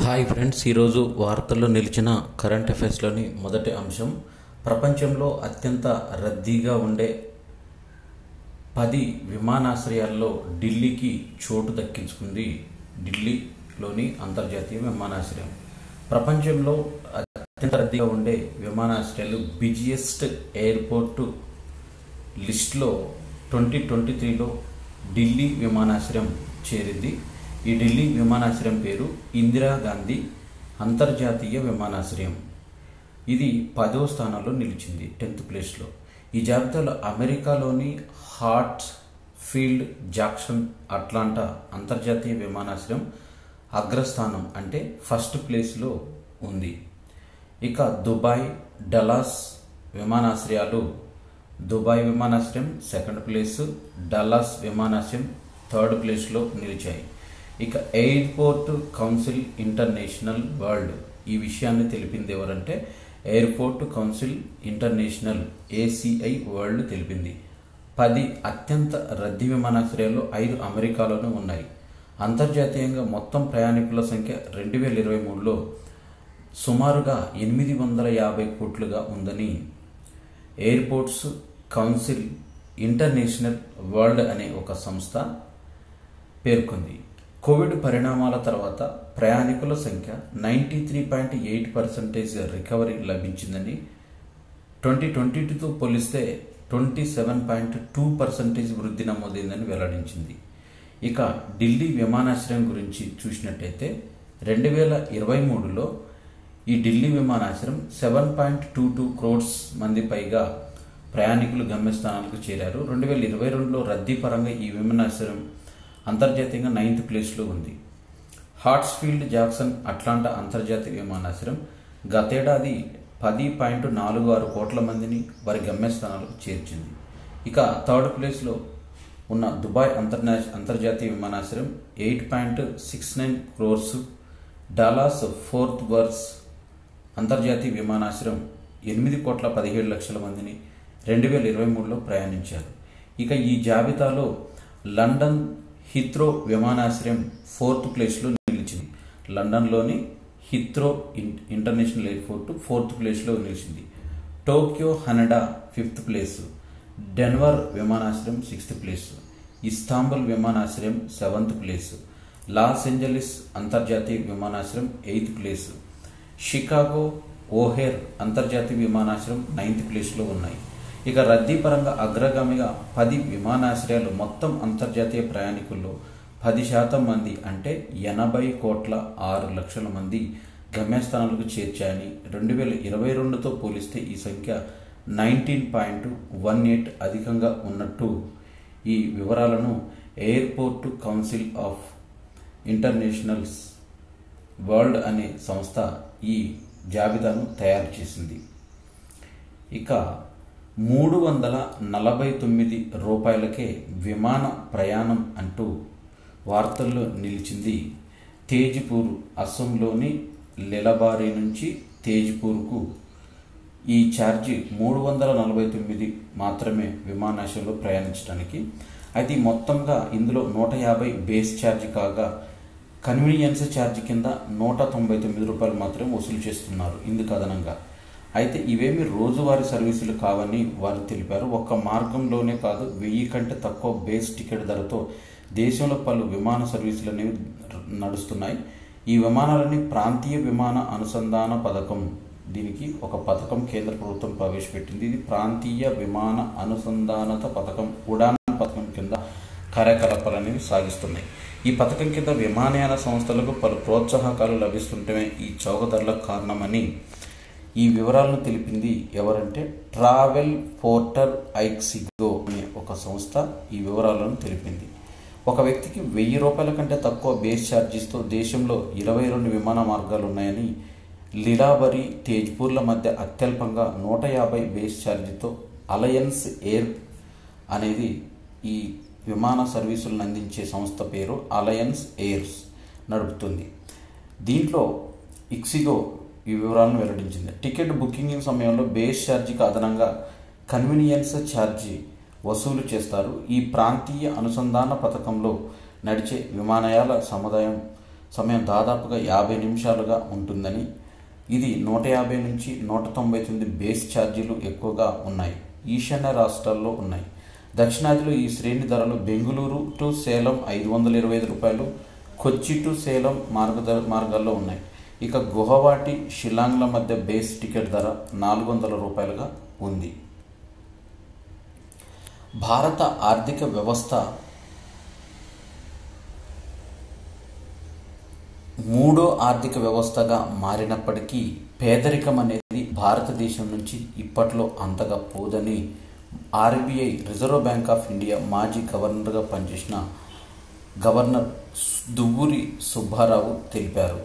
Hi friends, ఈరోజు వార్తల్లో నిలిచిన కరెంట్ అఫైర్స్లోని మొదటి అంశం, ప్రపంచంలో అత్యంత రద్దీగా ఉండే 10 విమానాశ్రయాల్లో ఢిల్లీకి చోటు దక్కించుకుంది ఢిల్లీలోని అంతర్జాతీయ విమానాశ్రయం. ప్రపంచంలో అత్యంత రద్దీగా ఉండే విమానాశ్రయాలు బిజియెస్ట్ ఎయిర్పోర్టు లిస్టులో 2023లో ఢిల్లీ విమానాశ్రయం చేరింది. ఈ ఢిల్లీ విమానాశ్రయం పేరు ఇందిరాగాంధీ అంతర్జాతీయ విమానాశ్రయం. ఇది 10వ స్థానంలో నిలిచింది, 10th ప్లేస్లో. ఈ జాబితాలో అమెరికాలోని హార్ట్ ఫీల్డ్ జాక్సన్ అట్లాంటా అంతర్జాతీయ విమానాశ్రయం అగ్రస్థానం, అంటే ఫస్ట్ ప్లేస్లో ఉంది. ఇక దుబాయ్, డల్లాస్ విమానాశ్రయాలు, దుబాయ్ విమానాశ్రయం సెకండ్ ప్లేసు, డల్లాస్ విమానాశ్రయం థర్డ్ ప్లేస్లో నిలిచాయి. ఇక ఎయిర్పోర్ట్ కౌన్సిల్ ఇంటర్నేషనల్ వరల్డ్ ఈ విషయాన్ని తెలిపింది ఎవరంటే airport council international ACI world తెలిపింది. 10 అత్యంత రద్దీ విమానాశ్రయాల్లో 5 అమెరికాలోనే ఉన్నాయి. అంతర్జాతీయంగా మొత్తం ప్రయాణికుల సంఖ్య 2023లో సుమారుగా 850 కోట్లుగా ఉందని ఎయిర్పోర్ట్స్ కౌన్సిల్ ఇంటర్నేషనల్ వరల్డ్ అనే ఒక సంస్థ పేర్కొంది. కోవిడ్ పరిణామాల తర్వాత ప్రయాణికుల సంఖ్య 93.8% రికవరీ లభించిందని, 2022తో పోలిస్తే 27.2% వృద్ధి నమోదైందని వెల్లడించింది. ఇక ఢిల్లీ విమానాశ్రయం గురించి చూసినట్టయితే 2023లో ఈ ఢిల్లీ విమానాశ్రయం 7.22 crores మంది పైగా ప్రయాణికులు గమ్యస్థానాలకు చేరారు. 2022లో రద్దీ పరంగా ఈ విమానాశ్రయం అంతర్జాతీయంగా 9th ప్లేస్లో ఉంది. హార్ట్ఫీల్డ్ జాక్సన్ అట్లాంటా అంతర్జాతీయ విమానాశ్రయం గతేడాది 10.46 కోట్ల మందిని వారి గమ్యస్థానాలకు చేర్చింది. ఇక థర్డ్ ప్లేస్లో ఉన్న దుబాయ్ అంతర్జాతీయ విమానాశ్రయం 8.69 crores, డల్లాస్ ఫోర్త్ వర్త్ అంతర్జాతీయ విమానాశ్రయం 8,17,00,000 మందిని 2023లో ప్రయాణించారు. ఇక ఈ జాబితాలో లండన్ హిత్రో విమానాశ్రయం 4th ప్లేస్లో నిలిచింది. లండన్లోని హిత్రో ఇంటర్నేషనల్ ఎయిర్పోర్ట్ 4th ప్లేస్లో నిలిచింది. టోక్యో హనెడా 5th ప్లేసు, డెన్వర్ విమానాశ్రయం 6th ప్లేసు, ఇస్తాంబుల్ విమానాశ్రయం 7th ప్లేసు, లాస్ ఏంజలీస్ అంతర్జాతీయ విమానాశ్రయం 8th ప్లేసు, షికాగో ఓహెర్ అంతర్జాతీయ విమానాశ్రయం 9th ప్లేస్లో ఉన్నాయి. ఇక రద్దీ పరంగా అగ్రగామిగా 10 విమానాశ్రయాలు మొత్తం అంతర్జాతీయ ప్రయాణికుల్లో 10% మంది, అంటే 80,06,00,000 మంది గమ్యస్థానాలకు చేర్చాయని, 2022తో పోలిస్తే ఈ సంఖ్య 19.18 అధికంగా ఉన్నట్టు ఈ వివరాలను airport council of internationals world అనే సంస్థ ఈ జాబితాను తయారు చేసింది. ఇక 349 రూపాయలకే విమాన ప్రయాణం అంటూ వార్తల్లో నిలిచింది తేజ్పూర్. అస్సాంలోని లిలబారి నుంచి తేజ్పూర్కు ఈ ఛార్జీ 349 మాత్రమే విమానాశ్రయంలో ప్రయాణించడానికి. అయితే మొత్తంగా ఇందులో 150 బేస్ ఛార్జీ కాగా కన్వీనియన్స్ ఛార్జీ కింద 199 రూపాయలు మాత్రమే వసూలు చేస్తున్నారు ఇందుకు అదనంగా. అయితే ఇవేమి రోజువారీ సర్వీసులు కావని వారు తెలిపారు. ఒక్క మార్గంలోనే కాదు, 1000 కంటే తక్కువ బేస్ టికెట్ ధరతో దేశంలో పలు విమాన సర్వీసులు అనేవి నడుస్తున్నాయి. ఈ విమానాలని ప్రాంతీయ విమాన అనుసంధాన పథకం, దీనికి ఒక పథకం కేంద్ర ప్రభుత్వం ప్రవేశపెట్టింది. ఇది ప్రాంతీయ విమాన అనుసంధానత పథకం, ఉడాన్ పథకం కింద కార్యకలాపాలు అనేవి సాగిస్తున్నాయి. ఈ పథకం కింద విమానయాన సంస్థలకు పలు ప్రోత్సాహకాలు లభిస్తుంటమే ఈ చౌక ధరలకు కారణమని ఈ వివరాలను తెలిపింది ఎవరంటే ట్రావెల్ పోర్టల్ ఐక్సిగో అనే ఒక సంస్థ ఈ వివరాలను తెలిపింది. ఒక వ్యక్తికి 1000 రూపాయల కంటే తక్కువ బేస్ ఛార్జీస్తో దేశంలో 22 విమాన మార్గాలు ఉన్నాయని, లిలాబరి తేజ్పూర్ల మధ్య అత్యల్పంగా 150 బేస్ ఛార్జీతో అలయన్స్ ఎయిర్ అనేది ఈ విమాన సర్వీసులను అందించే సంస్థ పేరు అలయన్స్ ఎయిర్స్ నడుపుతుంది. దీంట్లో ఇక్సిగో ఈ వివరాలను వెల్లడించింది. టికెట్ బుకింగ్ సమయంలో బేస్ ఛార్జీకి అదనంగా కన్వీనియన్స్ ఛార్జీ వసూలు చేస్తారు. ఈ ప్రాంతీయ అనుసంధాన పథకంలో నడిచే విమానయాల సముదాయం సమయం దాదాపుగా 50 నిమిషాలుగా ఉంటుందని, ఇది 150 నుంచి 199 బేస్ ఛార్జీలు ఎక్కువగా ఉన్నాయి. ఈశాన్య రాష్ట్రాల్లో ఉన్నాయి. దక్షిణాదిలో ఈ శ్రేణి ధరలు బెంగళూరు టు సేలం 525 రూపాయలు, కొచ్చి టు సేలం మార్గాల్లో ఉన్నాయి. ఇక గువాహటి, షిల్లాంగ్ల మధ్య బేస్ టికెట్ ధర 400 రూపాయలుగా ఉంది. భారత ఆర్థిక వ్యవస్థ మూడో ఆర్థిక వ్యవస్థగా మారినప్పటికీ పేదరికం అనేది భారతదేశం నుంచి ఇప్పట్లో అంతగా పోదని RBI, reserve bank of India మాజీ గవర్నర్గా పనిచేసిన గవర్నర్ దువ్వూరి సుబ్బారావు తెలిపారు.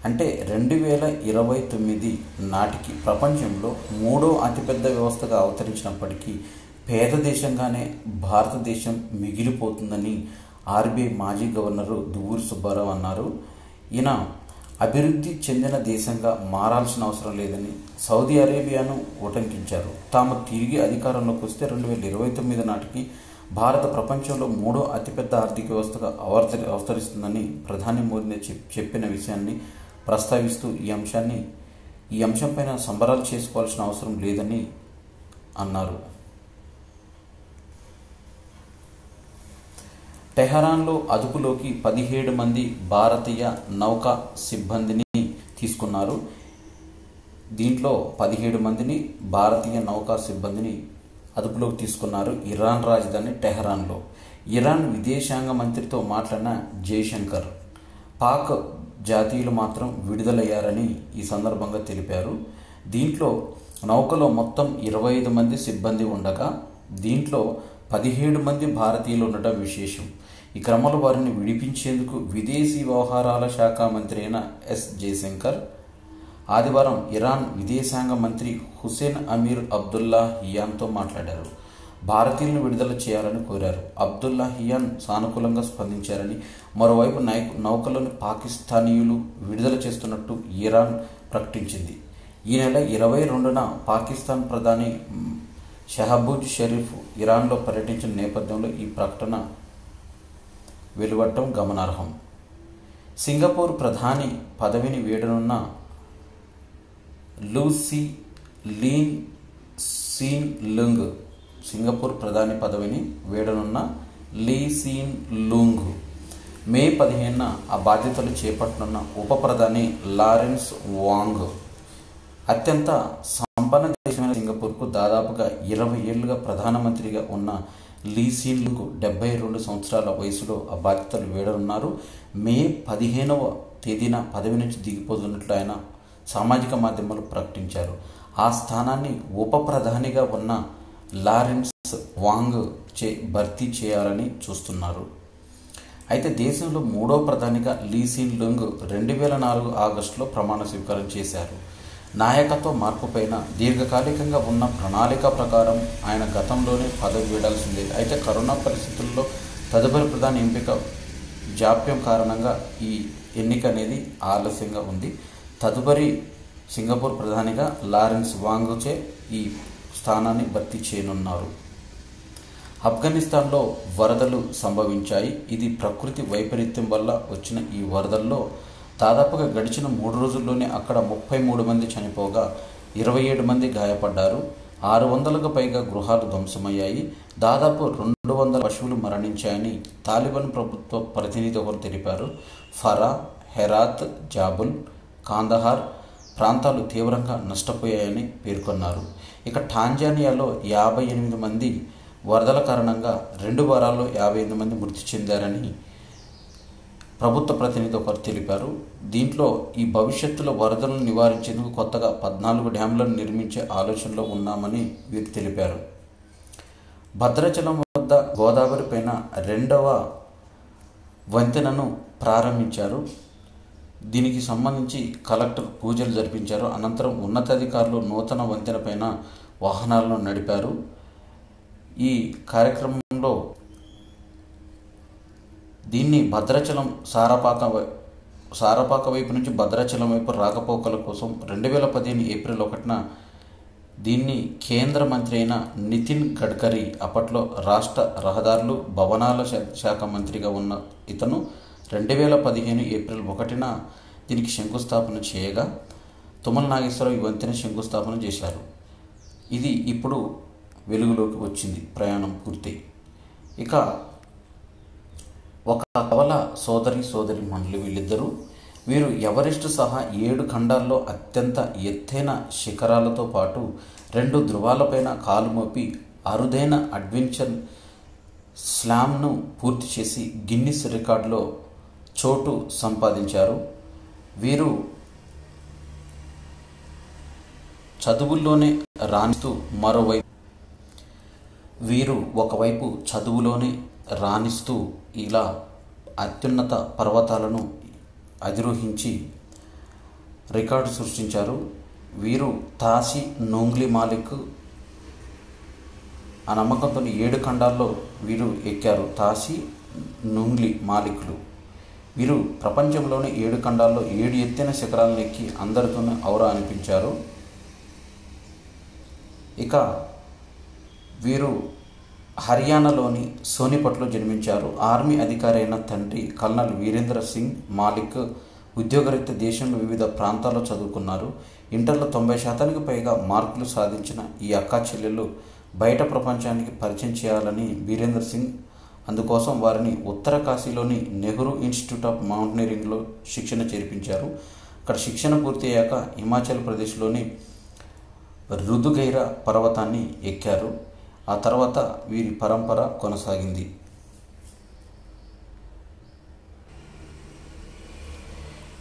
అంటే 2029 నాటికి ప్రపంచంలో మూడో అతిపెద్ద వ్యవస్థగా అవతరించినప్పటికీ పేద దేశంగానే భారతదేశం మిగిలిపోతుందని ఆర్బీఐ మాజీ గవర్నరు దువ్వూరి సుబ్బారావు అన్నారు. ఈయన అభివృద్ధి చెందిన దేశంగా మారాల్సిన అవసరం లేదని సౌదీ అరేబియాను ఉటంకించారు. తాము తిరిగి అధికారంలోకి వస్తే 2029 నాటికి భారత ప్రపంచంలో మూడో అతిపెద్ద ఆర్థిక వ్యవస్థగా అవతరిస్తుందని ప్రధాని మోదీ చెప్పిన విషయాన్ని ప్రస్తావిస్తూ ఈ అంశంపైన సంబరాలు చేసుకోవాల్సిన అవసరం లేదని అన్నారు. టెహరాన్లో అదుపులోకి 17 మంది భారతీయ నౌకా సిబ్బందిని తీసుకున్నారు. దీంట్లో 17 మందిని భారతీయ నౌకా సిబ్బందిని అదుపులోకి తీసుకున్నారు. ఇరాన్ రాజధాని టెహరాన్లో ఇరాన్ విదేశాంగ మంత్రితో మాట్లాడిన జయశంకర్ పాక్ జాతీయులు మాత్రం విడుదలయ్యారని ఈ సందర్భంగా తెలిపారు. దీంట్లో నౌకలో మొత్తం 25 మంది సిబ్బంది ఉండగా దీంట్లో 17 మంది భారతీయులు ఉండటం విశేషం. ఈ క్రమంలో వారిని విడిపించేందుకు విదేశీ వ్యవహారాల శాఖ మంత్రి అయిన ఎస్ జయశంకర్ ఆదివారం ఇరాన్ విదేశాంగ మంత్రి హుసేన్ అమీర్ అబ్దుల్లా హియాన్తో మాట్లాడారు. భారతీయులను విడుదల చేయాలని కోరారు. అబ్దుల్లా హియాన్ సానుకూలంగా స్పందించారని, మరోవైపు నౌకలను పాకిస్తానీయులు విడుదల చేస్తున్నట్టు ఇరాన్ ప్రకటించింది. ఈ నెల 22న పాకిస్తాన్ ప్రధాని షహబూజ్ షరీఫ్ ఇరాన్లో పర్యటించిన నేపథ్యంలో ఈ ప్రకటన వెలువడటం గమనార్హం. సింగపూర్ ప్రధాని పదవిని వీడనున్న లూ సీన్ లూంగ్ సింగపూర్ ప్రధాని పదవిని వీడనున్న లీ సీన్ లూంగ్ మే 15న ఆ బాధ్యతలు చేపట్టనున్న ఉప ప్రధాని లారెన్స్ వాంగ్ అత్యంత సంపన్న దేశమైన సింగపూర్కు దాదాపుగా 20 ఏళ్లుగా ప్రధానమంత్రిగా ఉన్న లీ సీన్ లూంగ్ 72 సంవత్సరాల వయసులో ఆ బాధ్యతలు వీడనున్నారు. మే 15వ తేదీన పదవి నుంచి దిగిపోతున్నట్లు ఆయన సామాజిక మాధ్యమాలు ప్రకటించారు. ఆ స్థానాన్ని ఉప ప్రధానిగా ఉన్న లారెన్స్ వాంగ్ భర్తీ చేయాలని చూస్తున్నారు. అయితే దేశంలో మూడో ప్రధానిగా లీ సీన్ లూంగ్ 2004 ఆగస్టులో ప్రమాణ స్వీకారం చేశారు. నాయకత్వ మార్పుపైన దీర్ఘకాలికంగా ఉన్న ప్రణాళిక ప్రకారం ఆయన గతంలోనే పదవి వీడాల్సిందే. అయితే కరోనా పరిస్థితుల్లో తదుపరి ప్రధాని ఎంపిక జాప్యం కారణంగా ఈ ఎన్నిక అనేది ఆలస్యంగా ఉంది. తదుపరి సింగపూర్ ప్రధానిగా లారెన్స్ వాంగ్చే ఈ స్థానాన్ని భర్తీ చేయనున్నారు. ఆఫ్ఘనిస్తాన్లో వరదలు సంభవించాయి. ఇది ప్రకృతి వైపరీత్యం వల్ల వచ్చిన ఈ వరదల్లో దాదాపుగా గడిచిన 3 రోజుల్లోనే అక్కడ 33 మంది చనిపోగా 27 మంది గాయపడ్డారు. 600కు పైగా గృహాలు ధ్వంసమయ్యాయి. దాదాపు 200 పశువులు మరణించాయని తాలిబాన్ ప్రభుత్వ ప్రతినిధి ఒకరు తెలిపారు. ఫరా, హెరాత్, జాబుల్, కాందహార్ ప్రాంతాలు తీవ్రంగా నష్టపోయాయని పేర్కొన్నారు. ఇక టాంజానియాలో 58 మంది వరదల కారణంగా 2 వారాల్లో 58 మంది మృతి చెందారని ప్రభుత్వ ప్రతినిధి ఒకరు తెలిపారు. దీంట్లో ఈ భవిష్యత్తులో వరదలను నివారించేందుకు కొత్తగా 14 డ్యాములను నిర్మించే ఆలోచనలో ఉన్నామని వీరు తెలిపారు. భద్రాచలం వద్ద గోదావరి పైన 2వ వంతెనను ప్రారంభించారు. దీనికి సంబంధించి కలెక్టర్ పూజలు జరిపించారు. అనంతరం ఉన్నతాధికారులు నూతన వంతెన పైన వాహనాలను నడిపారు. ఈ కార్యక్రమంలో దీన్ని భద్రాచలం సారపాక వైపు నుంచి భద్రాచలం వైపు రాకపోకల కోసం 2015 ఏప్రిల్ 1న దీన్ని కేంద్ర మంత్రి అయిన నితిన్ గడ్కరీ, అప్పట్లో రాష్ట్ర రహదారులు భవనాల శాఖ మంత్రిగా ఉన్న ఇతను 2015 ఏప్రిల్ 1న దీనికి శంకుస్థాపన చేయగా తుమ్మల నాగేశ్వరరావు ఈ వంతెన శంకుస్థాపన చేశారు. ఇది ఇప్పుడు వెలుగులోకి వచ్చింది, ప్రయాణం పూర్తయి. ఇక ఒక కవల సోదరి మండలి వీరు ఎవరెస్ట్ సహా 7 ఖండాల్లో అత్యంత ఎత్తైన శిఖరాలతో పాటు 2 ధృవాలపైన కాలు మోపి అరుదైన అడ్వెంచర్ స్లామ్ను పూర్తి చేసి గిన్నిస్ రికార్డులో చోటు సంపాదించారు. వీరు చదువుల్లోనే రాణిస్తూ ఇలా అత్యున్నత పర్వతాలను అధిరోహించి రికార్డు సృష్టించారు. వీరు తాసి నోంగ్లీ మాలిక్ ఆ నమ్మకంతో 7 ఖండాల్లో వీరు ఎక్కారు. తాసి నోంగ్లీ మాలిక్లు వీరు ప్రపంచంలోని 7 ఖండాల్లో 7 ఎత్తైన శిఖరాలను ఎక్కి అందరితోనే ఔరా అనిపించారు. ఇక వీరు హర్యానాలోని సోనిపట్లో జన్మించారు. ఆర్మీ అధికారి అయిన తండ్రి కల్నల్ వీరేంద్ర సింగ్ మాలిక్ ఉద్యోగరీత్యా దేశంలో వివిధ ప్రాంతాల్లో చదువుకున్నారు. ఇంటర్లో 90% పైగా మార్కులు సాధించిన ఈ అక్కా చెల్లెళ్ళు బయట ప్రపంచానికి పరిచయం చేయాలని వీరేంద్ర సింగ్ అందుకోసం వారిని ఉత్తరకాశీలోని నెహ్రూ ఇన్స్టిట్యూట్ ఆఫ్ మౌంటైనరింగ్లో శిక్షణ చేర్పించారు. అక్కడ శిక్షణ పూర్తయ్యాక హిమాచల్ ప్రదేశ్లోని రుదుగైరా పర్వతాన్ని ఎక్కారు. ఆ తర్వాత వీరి పరంపర కొనసాగింది.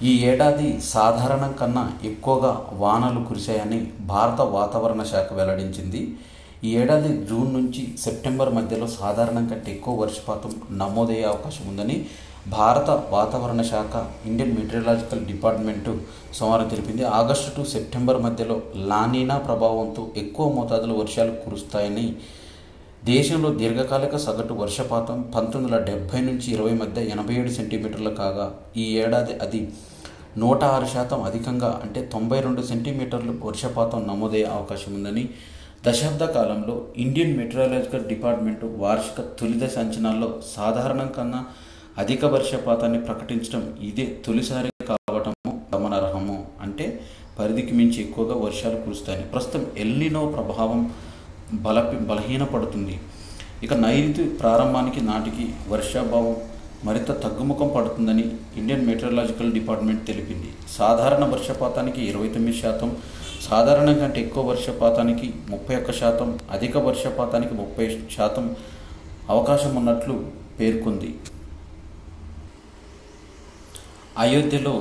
ఈ ఏడాది సాధారణం కన్నా ఎక్కువగా వానలు కురిశాయని భారత వాతావరణ శాఖ వెల్లడించింది. ఈ ఏడాది జూన్ నుంచి సెప్టెంబర్ మధ్యలో సాధారణం కంటే ఎక్కువ వర్షపాతం నమోదయ్యే అవకాశం ఉందని భారత వాతావరణ శాఖ ఇండియన్ మెటీరియలాజికల్ డిపార్ట్మెంటు సోమవారం తెలిపింది. ఆగస్టు టు సెప్టెంబర్ మధ్యలో లానీనా ప్రభావంతో ఎక్కువ మోతాదులో వర్షాలు కురుస్తాయని, దేశంలో దీర్ఘకాలిక సగటు వర్షపాతం 1970 నుంచి 20 మధ్య 87 సెంటీమీటర్లు కాగా ఈ ఏడాది అది 106% అధికంగా అంటే 92 సెంటీమీటర్లు వర్షపాతం నమోదయ్యే అవకాశం ఉందని దశాబ్ద కాలంలో ఇండియన్ మెటీరియలాజికల్ డిపార్ట్మెంటు వార్షిక తొలిదశ అంచనాల్లో సాధారణం కన్నా అధిక వర్షపాతాన్ని ప్రకటించడం ఇదే తొలిసారి కావటము గమనార్హము. అంటే పరిధికి మించి ఎక్కువగా వర్షాలు కురుస్తాయని. ప్రస్తుతం ఎల్నినో ప్రభావం బలహీనపడుతుంది. ఇక నైరుతి ప్రారంభానికి నాటికి వర్షాభావం మరింత తగ్గుముఖం పడుతుందని ఇండియన్ మెటీరియలాజికల్ డిపార్ట్మెంట్ తెలిపింది. సాధారణ వర్షపాతానికి 29%, సాధారణం కంటే ఎక్కువ వర్షపాతానికి 31%, అధిక వర్షపాతానికి 30% అవకాశం ఉన్నట్లు పేర్కొంది. అయోధ్యలో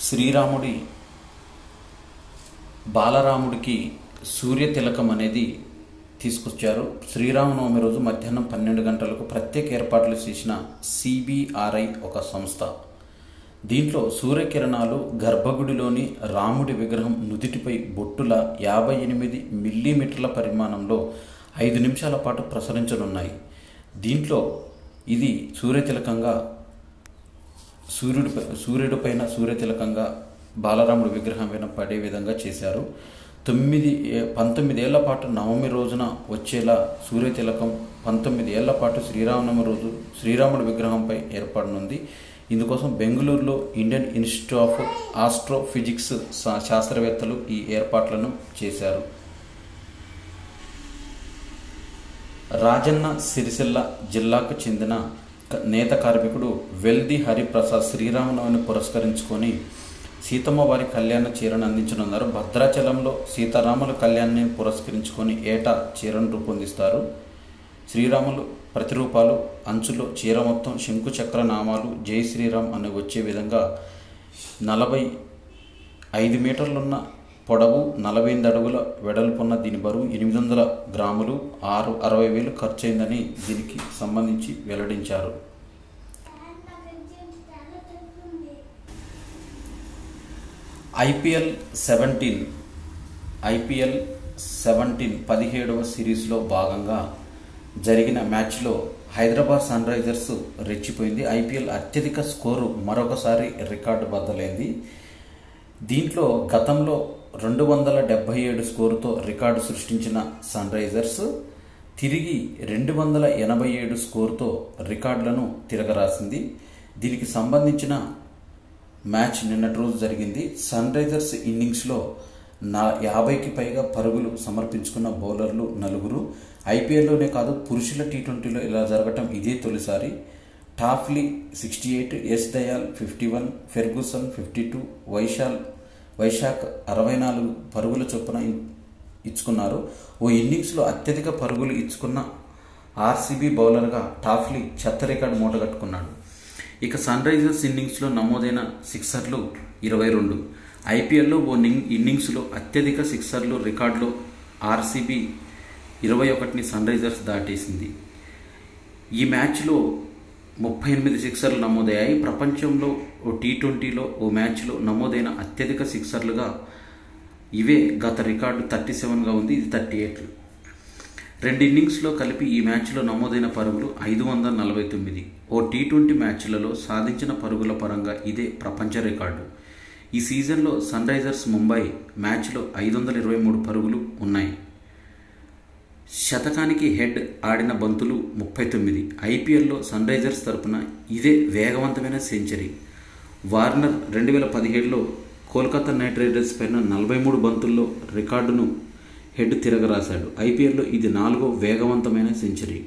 శ్రీరాముడి బాలరాముడికి సూర్యతిలకం అనేది తీసుకొచ్చారు. శ్రీరామనవమి రోజు మధ్యాహ్నం 12 గంటలకు ప్రత్యేక ఏర్పాట్లు చేసిన సిబిఆర్ఐ ఒక సంస్థ. దీంట్లో సూర్యకిరణాలు గర్భగుడిలోని రాముడి విగ్రహం నుదిటిపై బొట్టుల 58 మిల్లీమీటర్ల పరిమాణంలో 5 నిమిషాల పాటు ప్రసరించనున్నాయి. దీంట్లో ఇది సూర్యుడిపైన సూర్యతిలకంగా బాలరాముడి విగ్రహం పైన పడే విధంగా చేశారు. 19 ఏళ్ల పాటు నవమి రోజున వచ్చేలా సూర్యతిలకం 19 ఏళ్ల పాటు శ్రీరామనవమి రోజు శ్రీరాముడి విగ్రహంపై ఏర్పడనుంది. ఇందుకోసం బెంగళూరులో ఇండియన్ ఇన్స్టిట్యూట్ ఆఫ్ ఆస్ట్రోఫిజిక్స్ శాస్త్రవేత్తలు ఈ ఏర్పాట్లను చేశారు. రాజన్న సిరిసిల్ల జిల్లాకు చెందిన నేత కార్మికుడు వెల్ది హరిప్రసాద్ శ్రీరామనవమిని పురస్కరించుకొని సీతమ్మ వారి కళ్యాణ చీరను అందించనున్నారు. భద్రాచలంలో సీతారాముల కళ్యాణాన్ని పురస్కరించుకొని ఏటా చీరను రూపొందిస్తారు. శ్రీరాములు ప్రతిరూపాలు అంచులో చీర మొత్తం శంకు చక్ర నామాలు జై శ్రీరామ్ అని వచ్చే విధంగా 45 మీటర్లున్న పొడవు 48 అడుగుల వెడల్పున్న దీని బరువు 800 గ్రాములు 60,000 ఖర్చయిందని దీనికి సంబంధించి వెల్లడించారు. ఐపీఎల్ 17 17వ సిరీస్లో భాగంగా జరిగిన మ్యాచ్లో హైదరాబాద్ సన్ రైజర్స్ రెచ్చిపోయింది. ఐపీఎల్ అత్యధిక స్కోరు మరొకసారి రికార్డు బద్దలైంది. దీంట్లో గతంలో 277 స్కోరుతో రికార్డు సృష్టించిన సన్ రైజర్స్ తిరిగి 287 స్కోరుతో రికార్డులను తిరగరాసింది. దీనికి సంబంధించిన మ్యాచ్ నిన్నటి రోజు జరిగింది. సన్ రైజర్స్ ఇన్నింగ్స్లో 50కి పైగా పరుగులు సమర్పించుకున్న బౌలర్లు 4. ఐపీఎల్లోనే కాదు, పురుషుల టీ20లో ఇలా జరగటం ఇదే తొలిసారి. టాఫ్లీ 68, ఎస్ దయాల్ 51, ఫెర్గూసన్ 52, వైశాఖ్ 64 పరుగుల చొప్పున ఇచ్చుకున్నారు. ఓ ఇన్నింగ్స్లో అత్యధిక పరుగులు ఇచ్చుకున్న ఆర్సీబీ బౌలర్గా టాఫ్లీ చెత్త రికార్డు మూటగట్టుకున్నాడు. ఇక సన్ రైజర్స్ ఇన్నింగ్స్లో నమోదైన సిక్సర్లు 22. ఐపీఎల్లో ఓ ఇన్నింగ్స్లో అత్యధిక సిక్సర్లు రికార్డులో ఆర్సీబీ 21ని సన్ రైజర్స్ దాటేసింది. ఈ మ్యాచ్లో 38 సిక్సర్లు నమోదయ్యాయి. ప్రపంచంలో ఓ టీ20లో ఓ మ్యాచ్లో నమోదైన అత్యధిక సిక్సర్లుగా ఇవే. గత రికార్డు 37గా ఉంది, ఇది 38. 2 ఇన్నింగ్స్లో కలిపి ఈ మ్యాచ్లో నమోదైన పరుగులు 549. ఓ టీ20 మ్యాచ్లలో సాధించిన పరుగుల పరంగా ఇదే ప్రపంచ రికార్డు. ఈ సీజన్లో సన్ రైజర్స్ ముంబై మ్యాచ్లో 523 పరుగులు ఉన్నాయి. శతకానికి హెడ్ ఆడిన బంతులు 39. ఐపీఎల్లో సన్ రైజర్స్ తరపున ఇదే వేగవంతమైన సెంచరీ. వార్నర్ 2017లో కోల్కతా నైట్ రైడర్స్ పైన 43 బంతుల్లో రికార్డును హెడ్ తిరగరాశాడు. ఐపీఎల్లో ఇది 4వ వేగవంతమైన సెంచరీ.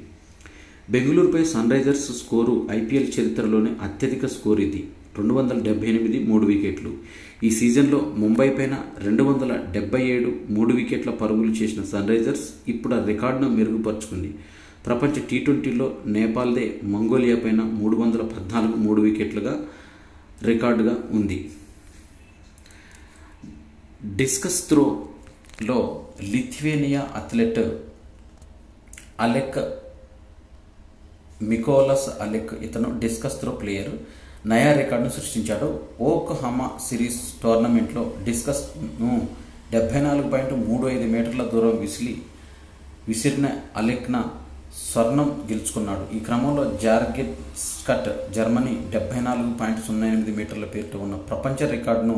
బెంగళూరుపై సన్ రైజర్స్ స్కోరు ఐపీఎల్ చరిత్రలోనే అత్యధిక స్కోర్ ఇది. 278 3 వికెట్లు. ఈ సీజన్లో ముంబై పైన 277 3 వికెట్ల పరుగులు చేసిన సన్ రైజర్స్ ఇప్పుడు ఆ రికార్డును మెరుగుపరుచుకుంది. ప్రపంచ టీ20లో నేపాల్దే మంగోలియా పైన 314 3 వికెట్లుగా రికార్డుగా ఉంది. డిస్కస్ త్రోలో Lithuania athlete Alec Mykolas Alec, ఇతను డిస్కస్ త్రో ప్లేయర్, నయా రికార్డును సృష్టించాడు. ఓక్లహోమా సిరీస్ టోర్నమెంట్లో డిస్కస్ను 74.35 మీటర్ల దూరం విసిరిన అలెక్న స్వర్ణం గెలుచుకున్నాడు. ఈ క్రమంలో జార్గెన్ స్కట్ జర్మనీ 74.08 మీటర్ల పేరుతో ఉన్న ప్రపంచ రికార్డును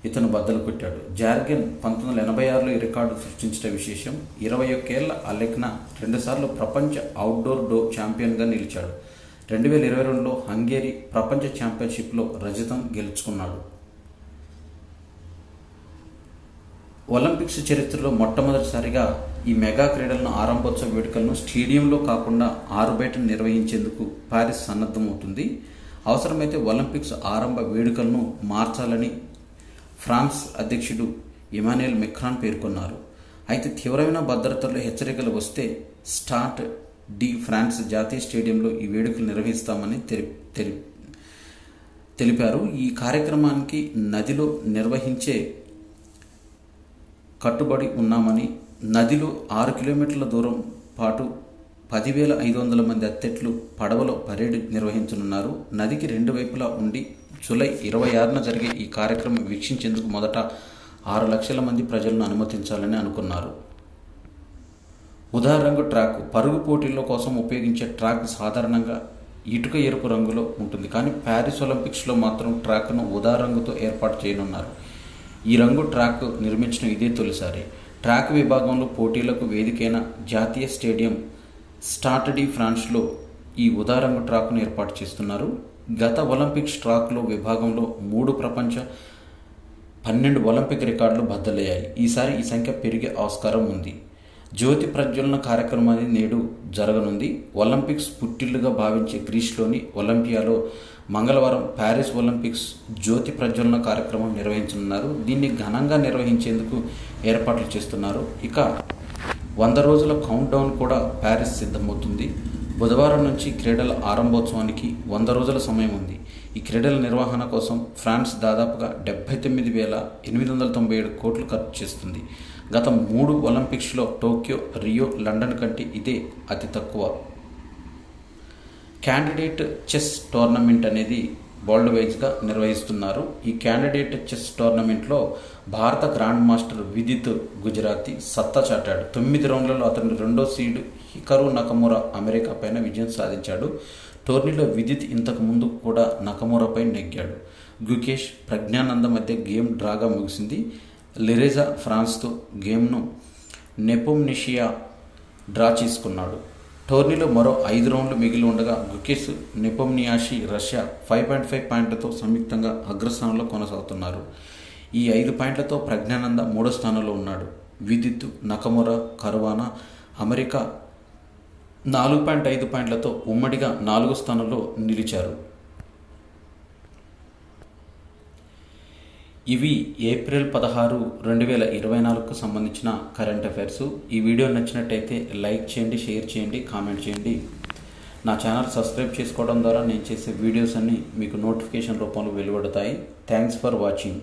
ఇతను బద్దలు కొట్టాడు. జార్గెన్ 1986లో ఈ రికార్డు సృష్టించడం విశేషం. 21 ఏళ్ల అలెక్న 2 సార్లు ప్రపంచ అవుట్డోర్ ఛాంపియన్గా నిలిచాడు. 2022లో హంగేరీ ప్రపంచ ఛాంపియన్షిప్లో రజతం గెలుచుకున్నాడు. ఒలింపిక్స్ చరిత్రలో మొట్టమొదటిసారిగా ఈ మెగా క్రీడలను ఆరంభోత్సవ వేడుకలను స్టేడియంలో కాకుండా ఆరుబయట నిర్వహించేందుకు పారిస్ సన్నద్ధమవుతుంది. అవసరమైతే ఒలింపిక్స్ ఆరంభ వేడుకలను మార్చాలని ఫ్రాన్స్ అధ్యక్షుడు ఇమాన్యుయల్ మెక్రాన్ పేర్కొన్నారు. అయితే తీవ్రమైన భద్రతలో హెచ్చరికలు వస్తే స్టాడ్ డి ఫ్రాన్స్ జాతీయ స్టేడియంలో ఈ వేడుకలు నిర్వహిస్తామని తెలిపారు. ఈ కార్యక్రమానికి నదిలో నిర్వహించే కట్టుబడి ఉన్నామని, నదిలో 6 కిలోమీటర్ల దూరం పాటు 10,500 మంది అథ్లెట్లు పడవలో పరేడ్ నిర్వహించనున్నారు. నదికి 2 వైపులా ఉండి జూలై 26న జరిగే ఈ కార్యక్రమం వీక్షించేందుకు మొదట 6 లక్షల మంది ప్రజలను అనుమతించాలని అనుకున్నారు. ఉదా రంగు ట్రాక్ పరుగు పోటీల కోసం ఉపయోగించే ట్రాక్ సాధారణంగా ఇటుక ఎరుపు రంగులో ఉంటుంది. కానీ ప్యారిస్ ఒలింపిక్స్లో మాత్రం ట్రాక్ను ఉదా రంగుతో ఏర్పాటు చేయనున్నారు. ఈ రంగు ట్రాక్ నిర్మించడం ఇదే తొలిసారి. ట్రాక్ విభాగంలో పోటీలకు వేదికైన జాతీయ స్టేడియం స్టాడ్ డి ఫ్రాన్స్లో ఈ ఉదా రంగు ట్రాక్ను ఏర్పాటు చేస్తున్నారు. గత ఒలింపిక్స్ ట్రాక్లో విభాగంలో 3 ప్రపంచ 12 ఒలింపిక్ రికార్డులు బద్దలయ్యాయి. ఈసారి ఈ సంఖ్య పెరిగే ఆస్కారం ఉంది. జ్యోతి ప్రజ్వలన కార్యక్రమాన్ని నేడు జరగనుంది. ఒలింపిక్స్ పుట్టిల్లుగా భావించే గ్రీస్లోని ఒలింపియాలో మంగళవారం ప్యారిస్ ఒలింపిక్స్ జ్యోతి ప్రజ్వలన కార్యక్రమం నిర్వహించనున్నారు. దీన్ని ఘనంగా నిర్వహించేందుకు ఏర్పాట్లు చేస్తున్నారు. ఇక 100 రోజుల కౌంట్ డౌన్ కూడా ప్యారిస్ సిద్ధమవుతుంది. బుధవారం నుంచి క్రీడల ఆరంభోత్సవానికి 100 రోజుల సమయం ఉంది. ఈ క్రీడల నిర్వహణ కోసం ఫ్రాన్స్ దాదాపుగా 79,897 కోట్లు ఖర్చు చేస్తుంది. గత 3 ఒలింపిక్స్లో టోక్యో, రియో, లండన్ కంటే ఇదే అతి తక్కువ. క్యాండిడేట్ చెస్ టోర్నమెంట్ అనేది వరల్డ్ వైజ్గా నిర్వహిస్తున్నారు. ఈ క్యాండిడేట్ చెస్ టోర్నమెంట్లో భారత గ్రాండ్ మాస్టర్ విదిత్ గుజరాతీ సత్తా చాటాడు. 9 రౌండ్లలో అతను 2వ సీడ్ హికారు నకమురా అమెరికా పైన విజయం సాధించాడు. టోర్నీలో విదిత్ ఇంతకు ముందు కూడా నకమురాపై నెగ్గాడు. గుకేష్, ప్రజ్ఞానంద మధ్య గేమ్ డ్రాగా ముగిసింది. లిరెజా ఫ్రాన్స్తో గేమ్ను నెపోమ్నిషియా డ్రా చేసుకున్నాడు. టోర్నీలో మరో 5 రౌండ్లు మిగిలి ఉండగా గుకెస్ నెపోమ్నియాషి రష్యా 5.5 పాయింట్లతో సంయుక్తంగా అగ్రస్థానంలో కొనసాగుతున్నారు. ఈ 5 పాయింట్లతో ప్రజ్ఞానంద 3వ స్థానంలో ఉన్నాడు. విదిత్, నకమురా, కరువానా, అమెరికా 4.5 పాయింట్లతో ఉమ్మడిగా 4వ స్థానంలో నిలిచారు. ఇవి ఏప్రిల్ 16, 2024కు సంబంధించిన కరెంట్ అఫైర్స్. ఈ వీడియో నచ్చినట్టయితే లైక్ చేయండి, షేర్ చేయండి, కామెంట్ చేయండి. నా ఛానల్ సబ్స్క్రైబ్ చేసుకోవడం ద్వారా నేను చేసే వీడియోస్ అన్నీ మీకు నోటిఫికేషన్ రూపంలో వెలువడతాయి. Thanks for watching.